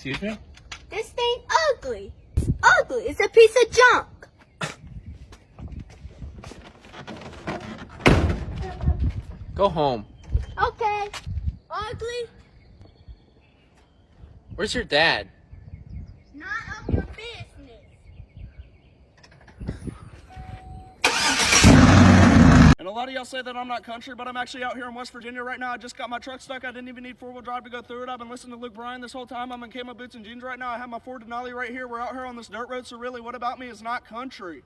Excuse me? This thing ugly. It's ugly. It's a piece of junk. Go home. Okay. Ugly. Where's your dad? None of your business. And a lot of y'all say that I'm not country, but I'm actually out here in West Virginia right now. I just got my truck stuck. I didn't even need four-wheel drive to go through it. I've been listening to Luke Bryan this whole time. I'm in camo boots and jeans right now. I have my Ford Denali right here. We're out here on this dirt road, so really, what about me is not country?